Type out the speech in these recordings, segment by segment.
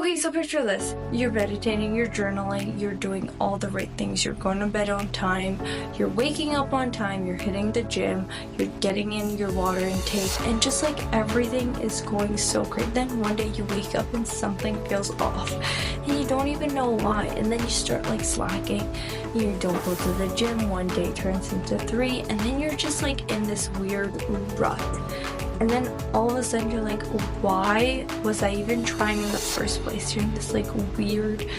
Okay, so picture this. You're meditating, you're journaling, you're doing all the right things. You're going to bed on time, you're waking up on time, you're hitting the gym, you're getting in your water intake, and just like everything is going so great. Then one day you wake up and something feels off, and you don't even know why, and then you start like slacking. You don't go to the gym, one day turns into 3, and then you're just like in this weird rut. And then all of a sudden you're like, why was I even trying in the first place? You're in this like weird,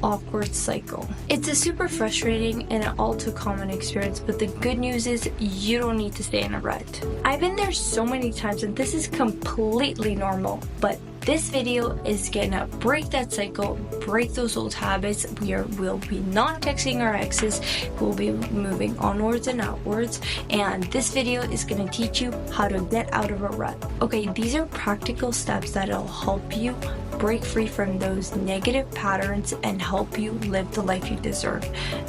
awkward cycle. It's a super frustrating and an all too common experience, but the good news is you don't need to stay in a rut. I've been there so many times and this is completely normal, but this video is gonna break that cycle, break those old habits. We'll be not texting our exes, we'll be moving onwards and outwards, and this video is gonna teach you how to get out of a rut. Okay, these are practical steps that'll help you break free from those negative patterns and help you live the life you deserve.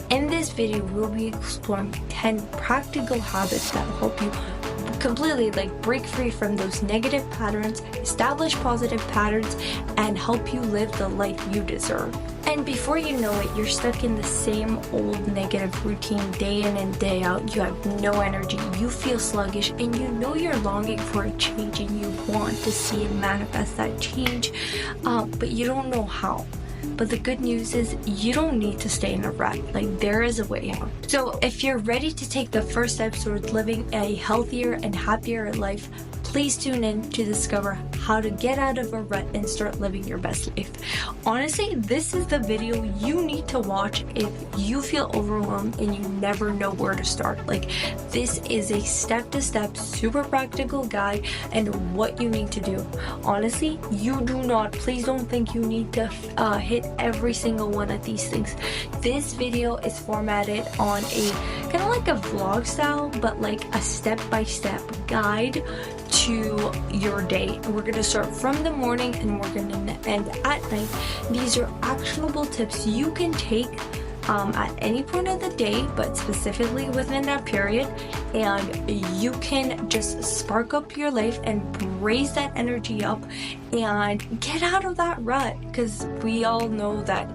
In this video, we'll be exploring 10 practical habits that help you completely like break free from those negative patterns, establish positive patterns, and help you live the life you deserve. And before you know it, you're stuck in the same old negative routine day in and day out. You have no energy, you feel sluggish, and you know you're longing for a change and you want to see and manifest that change, but you don't know how. But the good news is you don't need to stay in a rut. Like, there is a way out. So if you're ready to take the first steps towards living a healthier and happier life, please tune in to discover how to get out of a rut and start living your best life. Honestly, this is the video you need to watch if you feel overwhelmed and you never know where to start. Like, this is a step-to-step, super practical guide and what you need to do. Honestly, please don't think you need to hit every single one of these things. This video is formatted on a kind of like a vlog style, but like a step-by-step guide to your day. We're going to start from the morning and we're going to end at night. These are actionable tips you can take at any point of the day, but specifically within that period, and you can just spark up your life and raise that energy up and get out of that rut, because we all know that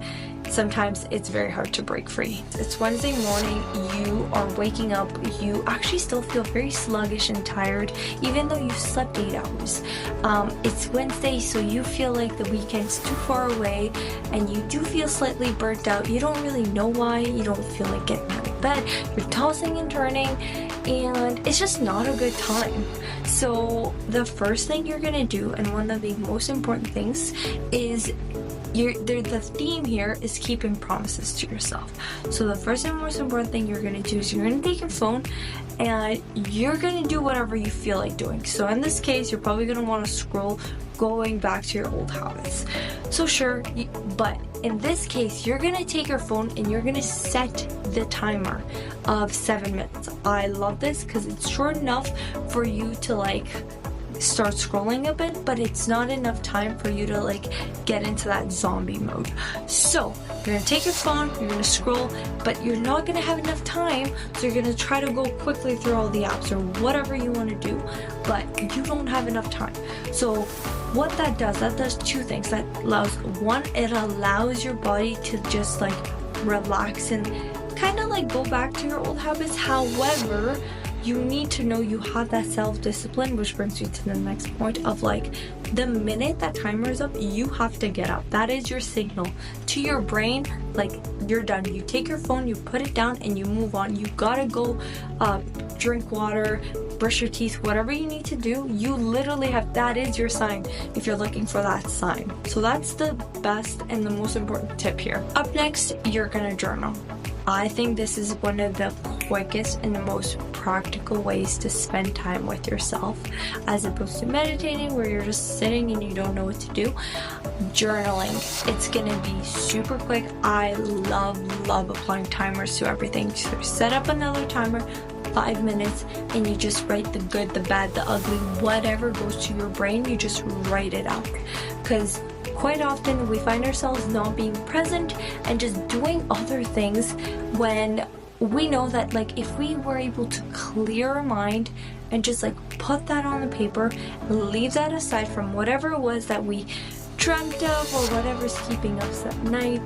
sometimes it's very hard to break free. It's Wednesday morning, you are waking up, you actually still feel very sluggish and tired, even though you've slept 8 hours. It's Wednesday, so you feel like the weekend's too far away, and you do feel slightly burnt out. You don't really know why, you don't feel like getting out of bed, you're tossing and turning, and it's just not a good time. So the first thing you're gonna do, and one of the most important things, is the theme here is keeping promises to yourself. So the first and most important thing you're going to do is you're going to take your phone and you're going to do whatever you feel like doing. So in this case, you're probably going to want to scroll, going back to your old habits. So sure, but in this case, you're going to take your phone and you're going to set the timer of 7 minutes. I love this because it's short enough for you to like start scrolling a bit, but it's not enough time for you to like get into that zombie mode. So you're gonna take your phone, you're gonna scroll, but you're not gonna have enough time, so you're gonna try to go quickly through all the apps or whatever you want to do, but you don't have enough time. So what that does 2 things. That allows, one, it allows your body to just like relax and kind of like go back to your old habits. However, you need to know you have that self-discipline, which brings you to the next point of like, the minute that timer is up, you have to get up. That is your signal to your brain, like, you're done. You take your phone, you put it down, and you move on. You gotta go drink water, brush your teeth, whatever you need to do. You literally have, that is your sign if you're looking for that sign. So that's the best and the most important tip here. Up next, you're gonna journal. I think this is one of the quickest and the most practical ways to spend time with yourself, as opposed to meditating where you're just sitting and you don't know what to do. Journaling, it's gonna be super quick. I love applying timers to everything. So set up another timer, 5 minutes, and you just write the good, the bad, the ugly, whatever goes to your brain, you just write it out. Because quite often we find ourselves not being present and just doing other things, when we know that like if we were able to clear our mind and just like put that on the paper, leave that aside from whatever it was that we dreamt of or whatever's keeping us at night.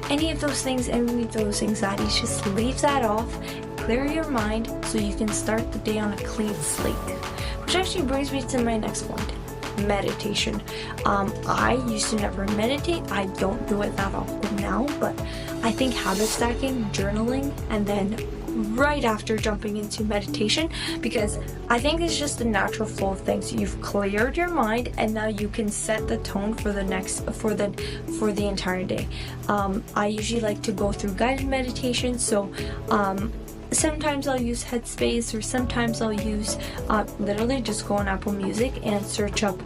Any of those things, any of those anxieties, just leave that off. Clear your mind so you can start the day on a clean slate. Which actually brings me to my next point. Meditation. I used to never meditate. I don't do it that often now, but I think habit stacking, journaling, and then right after jumping into meditation, because I think it's just a natural flow of things. You've cleared your mind and now you can set the tone for the entire day. I usually like to go through guided meditation, so sometimes I'll use Headspace, or sometimes I'll use literally just go on Apple Music and search up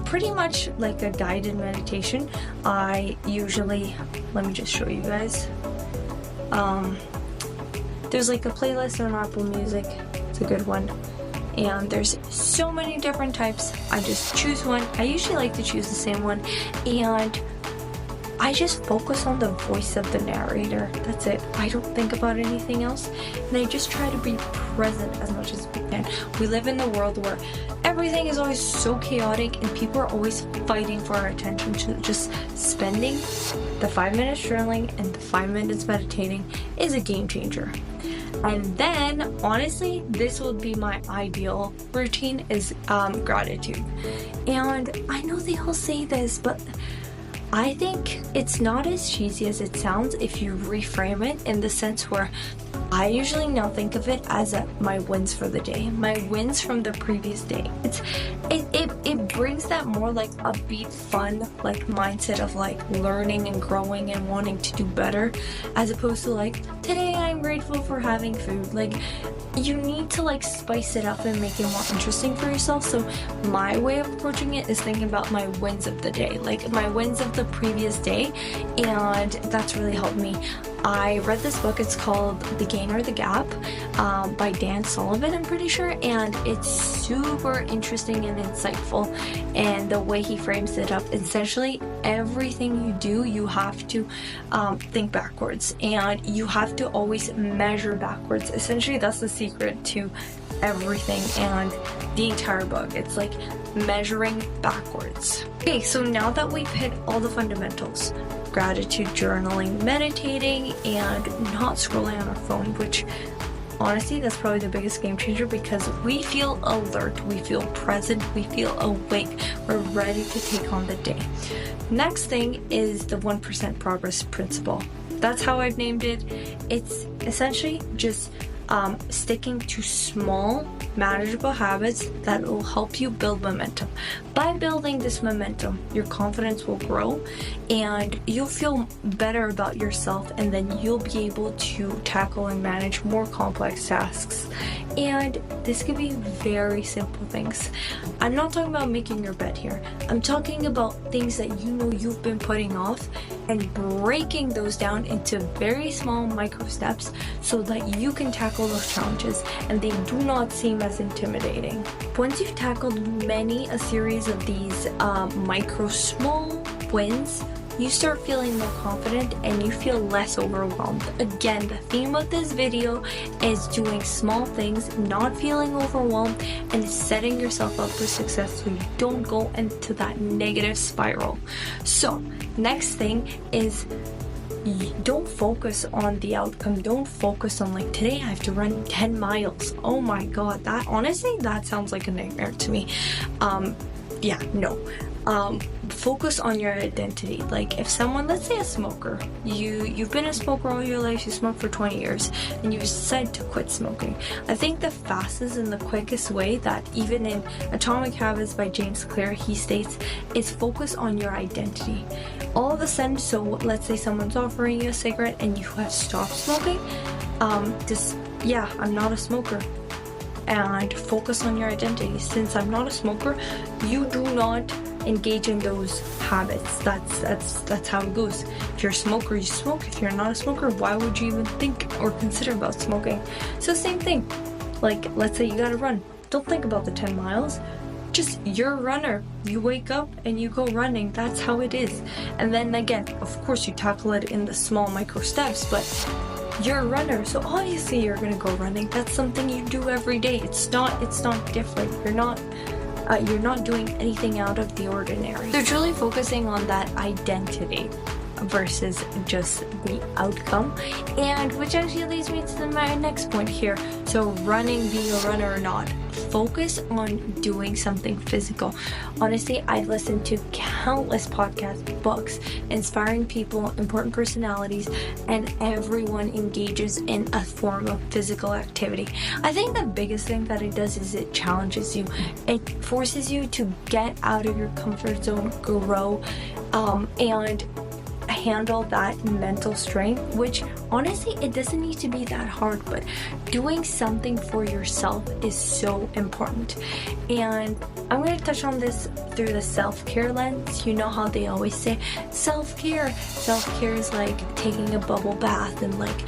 pretty much like a guided meditation. I usually, let me just show you guys. There's like a playlist on Apple Music. It's a good one. And there's so many different types. I just choose one. I usually like to choose the same one. And I just focus on the voice of the narrator. That's it. I don't think about anything else. And I just try to be present as much as we can. We live in a world where everything is always so chaotic and people are always fighting for our attention. So just spending the 5 minutes journaling and the 5 minutes meditating is a game changer. And then, honestly, this would be my ideal routine is gratitude. And I know they all say this, but I think it's not as cheesy as it sounds if you reframe it in the sense where I usually now think of it as my wins for the day, my wins from the previous day. It brings that more like upbeat, fun, like mindset of like learning and growing and wanting to do better, as opposed to like, today I'm grateful for having food. Like, you need to like spice it up and make it more interesting for yourself. So my way of approaching it is thinking about my wins of the day, like my wins of the previous day, and that's really helped me. I read this book, it's called The Gain or the Gap by Dan Sullivan, I'm pretty sure, and it's super interesting and insightful, and the way he frames it up, essentially everything you do, you have to think backwards, and you have to always measure backwards. Essentially, that's the secret to everything and the entire book. It's like measuring backwards. Okay, so now that we've hit all the fundamentals, gratitude, journaling, meditating, and not scrolling on our phone, which honestly, that's probably the biggest game changer because we feel alert, we feel present, we feel awake, we're ready to take on the day. Next thing is the 1% progress principle. That's how I've named it. It's essentially just sticking to small, manageable habits that will help you build momentum. By building this momentum, your confidence will grow and you'll feel better about yourself, and then you'll be able to tackle and manage more complex tasks. And this can be very simple things. I'm not talking about making your bed here. I'm talking about things that you know you've been putting off and breaking those down into very small micro steps so that you can tackle those challenges and they do not seem as intimidating. Once you've tackled a series of these micro small wins, you start feeling more confident and you feel less overwhelmed. Again, the theme of this video is doing small things, not feeling overwhelmed, and setting yourself up for success so you don't go into that negative spiral. So, next thing is don't focus on the outcome. Don't focus on like, today I have to run 10 miles. Oh my god, that honestly, that sounds like a nightmare to me. Focus on your identity. Like if someone, let's say a smoker, you've been a smoker all your life, you smoked for 20 years, and you decide to quit smoking. I think the fastest and the quickest way that even in Atomic Habits by James Clear, he states, is focus on your identity. All of a sudden, so let's say someone's offering you a cigarette and you have stopped smoking, I'm not a smoker. And focus on your identity. Since I'm not a smoker, you do not engage in those habits. That's how it goes. If you're a smoker, you smoke. If you're not a smoker, why would you even think or consider about smoking? So same thing. Like, let's say you gotta run. Don't think about the 10 miles. Just, you're a runner. You wake up and you go running. That's how it is. And then again, of course, you tackle it in the small micro steps, but you're a runner, so obviously you're gonna go running. That's something you do every day. It's not different. You're not You're not doing anything out of the ordinary. They're truly focusing on that identity versus just the outcome, and which actually leads me to my next point here. So running, being a runner or not, focus on doing something physical. Honestly, I've listened to countless podcasts, books, inspiring people, important personalities, and everyone engages in a form of physical activity. I think the biggest thing that it does is it challenges you. It forces you to get out of your comfort zone, grow, and handle that mental strength, which honestly, it doesn't need to be that hard, but doing something for yourself is so important. And I'm going to touch on this through the self-care lens. You know how they always say self-care is like taking a bubble bath and like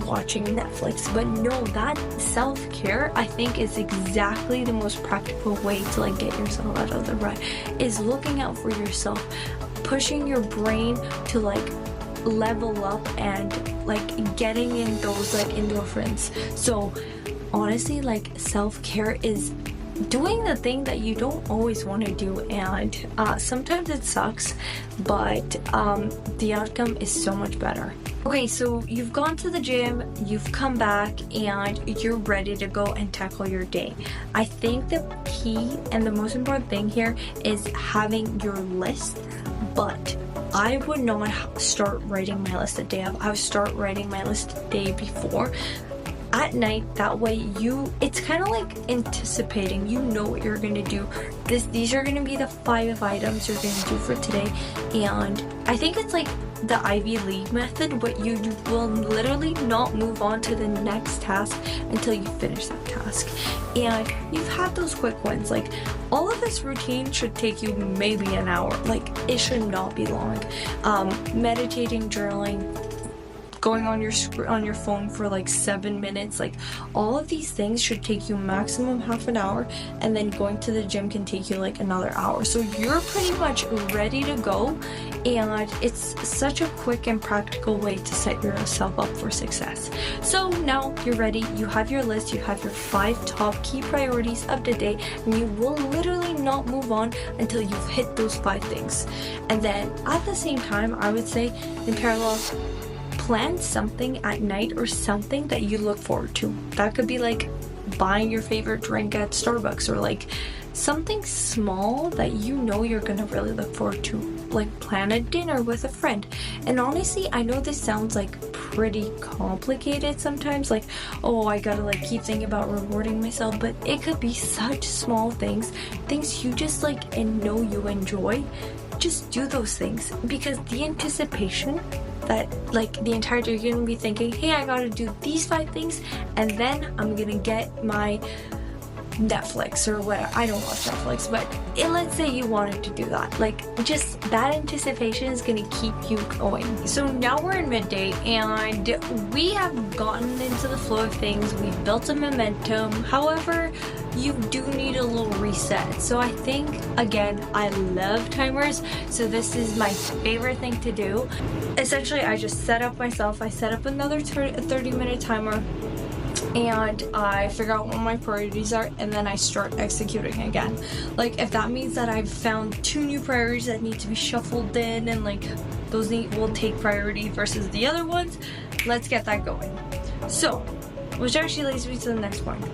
watching Netflix, but no, that self-care I think is exactly the most practical way to like get yourself out of the rut, is looking out for yourself, pushing your brain to like level up and like getting in those like endorphins. So honestly, like self-care is doing the thing that you don't always want to do, and sometimes it sucks, but the outcome is so much better. Okay, so you've gone to the gym, you've come back, and you're ready to go and tackle your day. I think the key and the most important thing here is having your list, but I would not start writing my list the day of. I would start writing my list the day before, at night. That way it's kind of like anticipating, you know what you're going to do. These are going to be the 5 items you're going to do for today, and I think it's like the Ivy League method, but you will literally not move on to the next task until you finish that task. And you've had those quick wins. Like, all of this routine should take you maybe an hour. Like, it should not be long. Meditating, journaling, going on your phone for like 7 minutes, like all of these things should take you maximum half an hour, and then going to the gym can take you like another hour. So you're pretty much ready to go, and it's such a quick and practical way to set yourself up for success. So now you're ready, you have your list, you have your 5 top key priorities of the day, and you will literally not move on until you've hit those 5 things. And then at the same time, I would say in parallel, plan something at night or something that you look forward to. That could be like buying your favorite drink at Starbucks, or like something small that you know you're gonna really look forward to. Like plan a dinner with a friend. And honestly, I know this sounds like pretty complicated sometimes, like, oh, I gotta like keep thinking about rewarding myself, but it could be such small things you just like and know you enjoy. Just do those things, because the anticipation that like the entire day you're gonna be thinking, hey, I gotta do these 5 things, and then I'm gonna get my Netflix or whatever. I don't watch Netflix, but let's say you wanted to do that. Like, just that anticipation is gonna keep you going. So now we're in midday, and we have gotten into the flow of things. We've built a momentum. However, you do need a little reset. So I think, again, I love timers, so this is my favorite thing to do. Essentially, I just set up another 30-minute timer, and I figure out what my priorities are, and then I start executing again. Like, if that means that I've found 2 new priorities that need to be shuffled in, and like those will take priority versus the other ones, let's get that going. So, which actually leads me to the next point.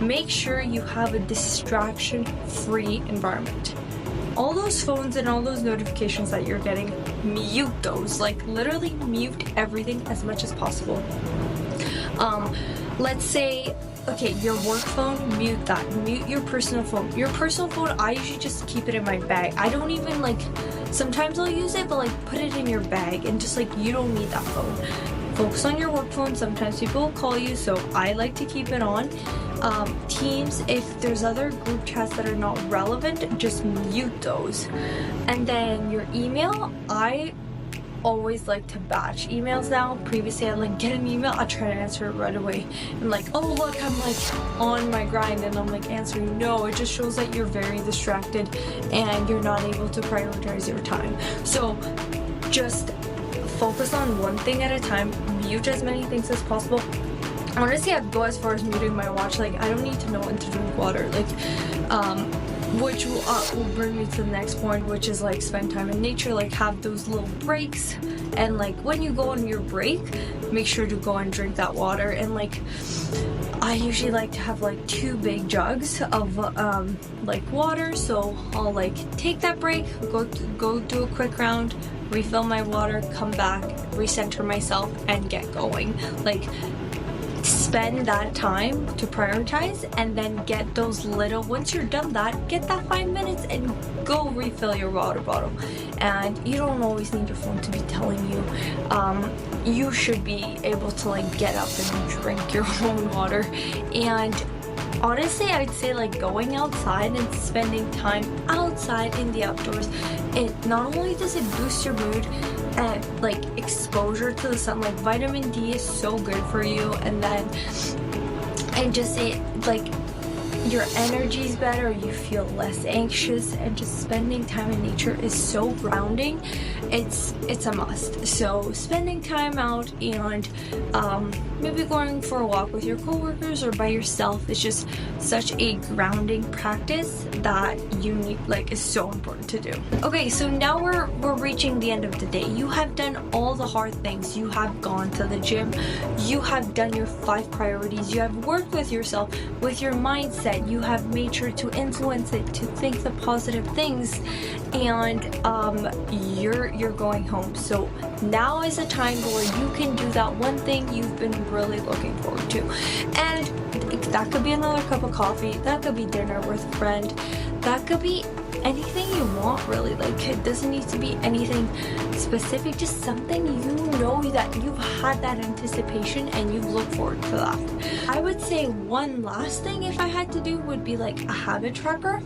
Make sure you have a distraction-free environment. All those phones and all those notifications that you're getting, mute those. Like, literally mute everything as much as possible. Let's say, okay, your work phone, mute that. Mute your personal phone. Your personal phone, I usually just keep it in my bag. I don't even like, sometimes I'll use it, but like put it in your bag and just like, you don't need that phone. Focus on your work phone. Sometimes people will call you, so I like to keep it on. Teams, if there's other group chats that are not relevant, just mute those. And then your email, I always like to batch emails now. Previously, I'd like get an email, I'd try to answer it right away. And like, oh look, I'm like on my grind and I'm like answering. No, it just shows that you're very distracted and you're not able to prioritize your time. So just focus on one thing at a time, mute as many things as possible. Honestly, I'd go as far as muting my watch. Like, I don't need to know when to drink water. Like, which will bring me to the next point, which is like spend time in nature, like have those little breaks, and like when you go on your break, make sure to go and drink that water. And like I usually like to have like 2 big jugs of like water, so I'll like take that break, go do a quick round, refill my water, come back, recenter myself, and get going. Like spend that time to prioritize, and then get those little, once you're done that, get that 5 minutes and go refill your water bottle. And you don't always need your phone to be telling you. You should be able to like get up and drink your own water. And honestly, I'd say like going outside and spending time outside in the outdoors, it not only does it boost your mood and like exposure to the sun, like vitamin D is so good for you, and then and just it like your energy's better, you feel less anxious, and just spending time in nature is so grounding. It's a must. So spending time out and maybe going for a walk with your coworkers or by yourself is just such a grounding practice that you need, like, is so important to do. Okay, so now we're reaching the end of the day. You have done all the hard things. You have gone to the gym. You have done your 5 priorities. You have worked with yourself, with your mindset. You have made sure to influence it, to think the positive things, and you're going home. So now is a time where you can do that one thing you've been really looking forward to. And that could be another cup of coffee, that could be dinner with a friend, that could be anything you want, really. Like, it doesn't need to be anything specific, just something you know that you've had that anticipation and you look forward to that. I would say one last thing, if I had to do, would be like a habit tracker,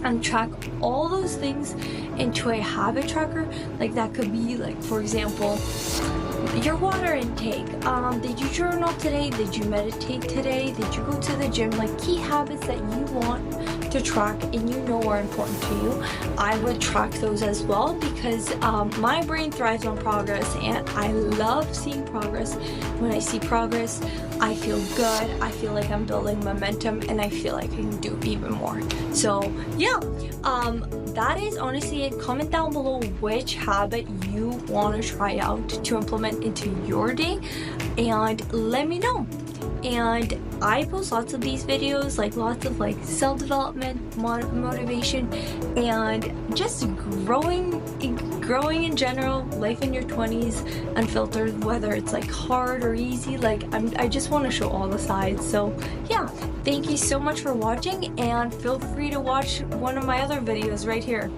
and track all those things into a habit tracker. Like, that could be like, for example, your water intake. Did you journal today? Did you meditate today? Did you go to the gym? Like, key habits that you want to track and you know are important to you. I would track those as well, because my brain thrives on progress, and I love seeing progress. When I see progress, I feel good, I feel like I'm building momentum, and I feel like I can do even more. So yeah, that is honestly it. Comment down below which habit you want to try out to implement into your day, and let me know. And I post lots of these videos, like lots of like self-development, motivation, and just growing in general, life in your 20s, unfiltered, whether it's like hard or easy. Like, I just want to show all the sides. So yeah, thank you so much for watching, and feel free to watch one of my other videos right here.